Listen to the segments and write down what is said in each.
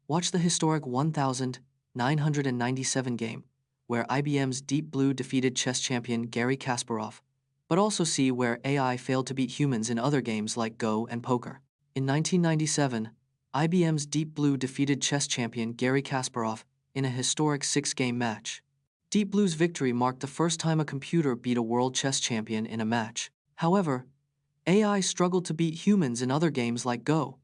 Watch the historic 1997 game, where IBM's Deep Blue defeated chess champion Garry Kasparov, but also see where AI failed to beat humans in other games like Go and poker. In 1997, IBM's Deep Blue defeated chess champion Garry Kasparov in a historic 6-game match. Deep Blue's victory marked the first time a computer beat a world chess champion in a match. However, AI struggled to beat humans in other games like Go,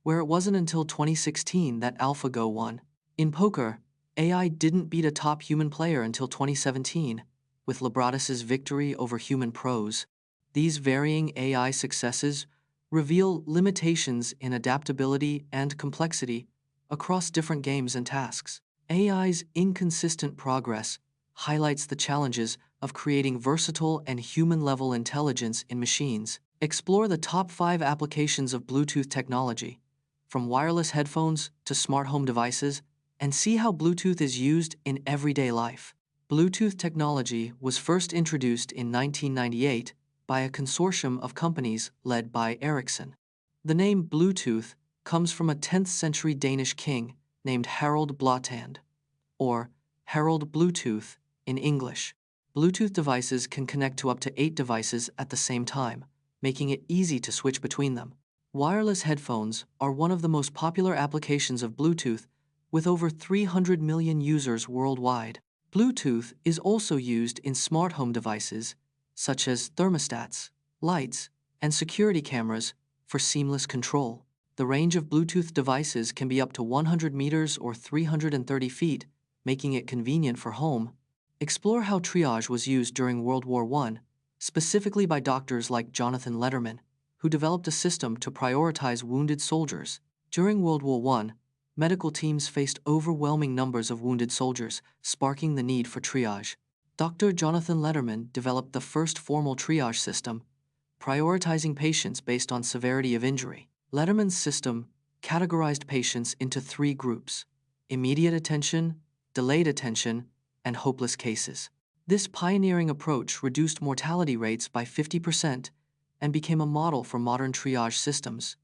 where it wasn't until 2016 that AlphaGo won. In poker, AI didn't beat a top human player until 2017, with Lebradas' victory over human pros. These varying AI successes reveal limitations in adaptability and complexity across different games and tasks. AI's inconsistent progress highlights the challenges of creating versatile and human-level intelligence in machines. Explore the top 5 applications of Bluetooth technology, from wireless headphones to smart home devices, and see how Bluetooth is used in everyday life. Bluetooth technology was first introduced in 1998 by a consortium of companies led by Ericsson. The name Bluetooth comes from a 10th-century Danish king named Harald Blåtand, or Harald Bluetooth in English. Bluetooth devices can connect to up to 8 devices at the same time, making it easy to switch between them. Wireless headphones are one of the most popular applications of Bluetooth, with over 300 million users worldwide. Bluetooth is also used in smart home devices, such as thermostats, lights, and security cameras for seamless control. The range of Bluetooth devices can be up to 100 meters or 330 feet, making it convenient for home. Explore how triage was used during World War I, specifically by doctors like Jonathan Letterman, who developed a system to prioritize wounded soldiers. During World War I, medical teams faced overwhelming numbers of wounded soldiers, sparking the need for triage. Dr. Jonathan Letterman developed the first formal triage system, prioritizing patients based on severity of injury. Letterman's system categorized patients into 3 groups: immediate attention, delayed attention, and hopeless cases. This pioneering approach reduced mortality rates by 50% and became a model for modern triage systems.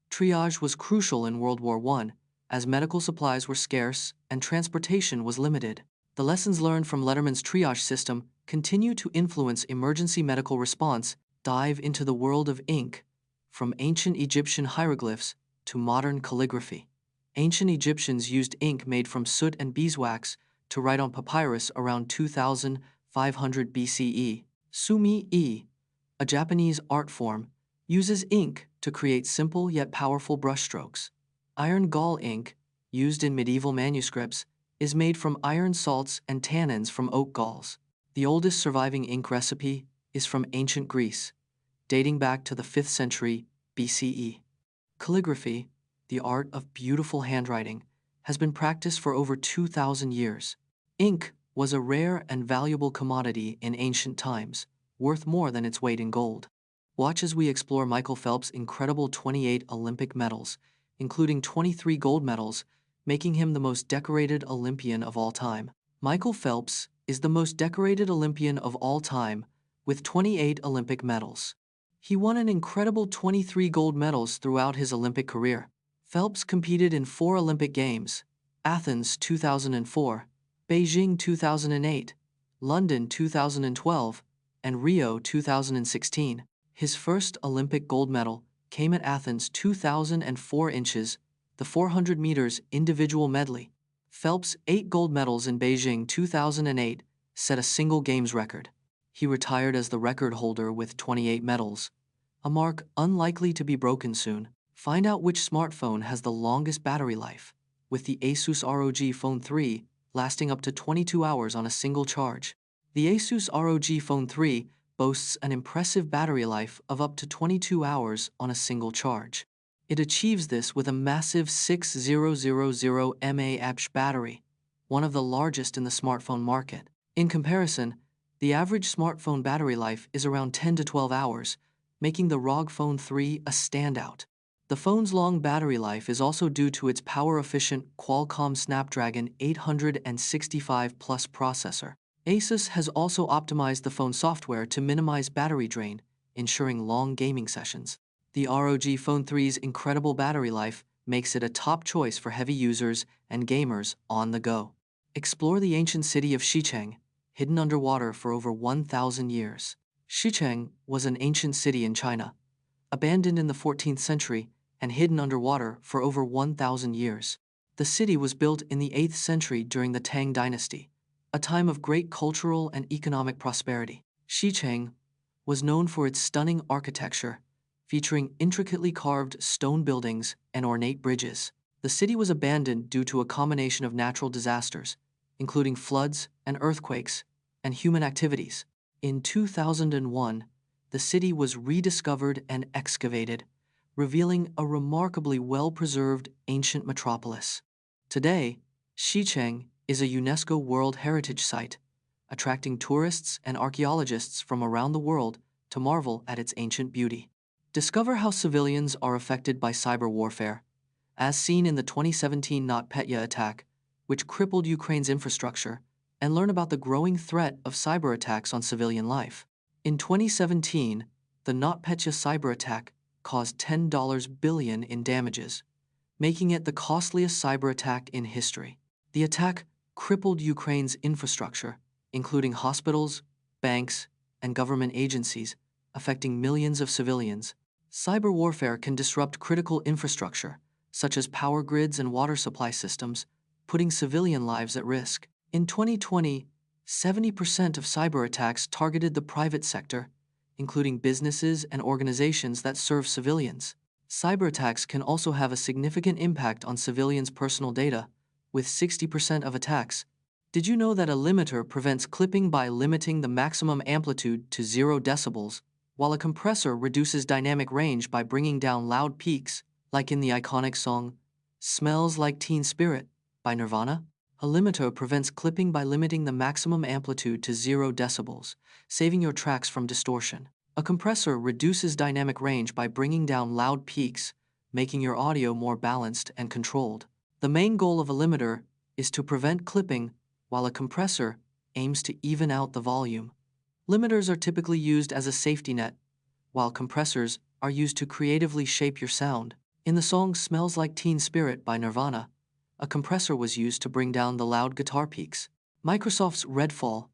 Triage was crucial in World War I, as medical supplies were scarce and transportation was limited. The lessons learned from Letterman's triage system continue to influence emergency medical response. Dive into the world of ink, from ancient Egyptian hieroglyphs to modern calligraphy. Ancient Egyptians used ink made from soot and beeswax to write on papyrus around 2500 BCE. Sumi-e, a Japanese art form, uses ink to create simple yet powerful brushstrokes. Iron gall ink, used in medieval manuscripts, is made from iron salts and tannins from oak galls. The oldest surviving ink recipe is from ancient Greece, dating back to the 5th century BCE. Calligraphy, the art of beautiful handwriting, has been practiced for over 2,000 years. Ink was a rare and valuable commodity in ancient times, worth more than its weight in gold. Watch as we explore Michael Phelps' incredible 28 Olympic medals, including 23 gold medals, making him the most decorated Olympian of all time. Michael Phelps is the most decorated Olympian of all time, with 28 Olympic medals. He won an incredible 23 gold medals throughout his Olympic career. Phelps competed in 4 Olympic Games: Athens 2004, Beijing 2008, London 2012, and Rio 2016. His first Olympic gold medal came at Athens 2004 inches, the 400 meters individual medley. Phelps' 8 gold medals in Beijing 2008 set a single Games record. He retired as the record holder with 28 medals, a mark unlikely to be broken soon. Find out which smartphone has the longest battery life, with the Asus ROG Phone 3 lasting up to 22 hours on a single charge. The Asus ROG Phone 3 boasts an impressive battery life of up to 22 hours on a single charge. It achieves this with a massive 6000 mAh battery, one of the largest in the smartphone market. In comparison, the average smartphone battery life is around 10 to 12 hours, making the ROG Phone 3 a standout. The phone's long battery life is also due to its power-efficient Qualcomm Snapdragon 865 Plus processor. Asus has also optimized the phone software to minimize battery drain, ensuring long gaming sessions. The ROG Phone 3's incredible battery life makes it a top choice for heavy users and gamers on the go. Explore the ancient city of Xicheng, hidden underwater for over 1,000 years. Xicheng was an ancient city in China, abandoned in the 14th century and hidden underwater for over 1,000 years. The city was built in the 8th century during the Tang dynasty, a time of great cultural and economic prosperity. Xicheng was known for its stunning architecture, featuring intricately carved stone buildings and ornate bridges. The city was abandoned due to a combination of natural disasters, including floods and earthquakes, and human activities. In 2001, the city was rediscovered and excavated, revealing a remarkably well-preserved ancient metropolis. Today, Xicheng is a UNESCO World Heritage Site, attracting tourists and archaeologists from around the world to marvel at its ancient beauty. Discover how civilians are affected by cyber warfare, as seen in the 2017 NotPetya attack, which crippled Ukraine's infrastructure, and learn about the growing threat of cyber attacks on civilian life. In 2017, the NotPetya cyber attack caused $10 billion in damages, making it the costliest cyber attack in history. The attack crippled Ukraine's infrastructure, including hospitals, banks, and government agencies, affecting millions of civilians. Cyber warfare can disrupt critical infrastructure, such as power grids and water supply systems, putting civilian lives at risk. In 2020, 70% of cyber attacks targeted the private sector, including businesses and organizations that serve civilians. Cyber attacks can also have a significant impact on civilians' personal data, with 60% of attacks. Did you know that a limiter prevents clipping by limiting the maximum amplitude to 0 decibels, while a compressor reduces dynamic range by bringing down loud peaks, like in the iconic song, "Smells Like Teen Spirit" by Nirvana? A limiter prevents clipping by limiting the maximum amplitude to 0 decibels, saving your tracks from distortion. A compressor reduces dynamic range by bringing down loud peaks, making your audio more balanced and controlled. The main goal of a limiter is to prevent clipping, while a compressor aims to even out the volume. Limiters are typically used as a safety net, while compressors are used to creatively shape your sound. In the song "Smells Like Teen Spirit" by Nirvana, a compressor was used to bring down the loud guitar peaks. Microsoft's Redfall,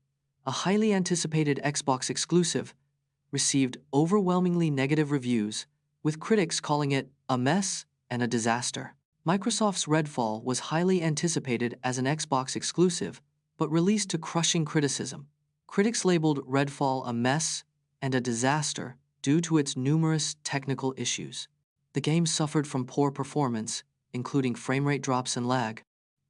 a highly anticipated Xbox exclusive, received overwhelmingly negative reviews, with critics calling it a mess and a disaster. Microsoft's Redfall was highly anticipated as an Xbox exclusive, but released to crushing criticism. Critics labeled Redfall a mess and a disaster due to its numerous technical issues. The game suffered from poor performance, including framerate drops and lag.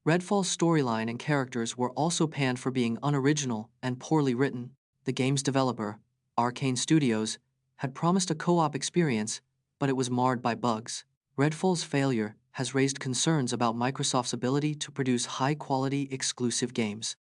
Redfall's storyline and characters were also panned for being unoriginal and poorly written. The game's developer, Arcane Studios, had promised a co-op experience, but it was marred by bugs. Redfall's failure has raised concerns about Microsoft's ability to produce high-quality exclusive games.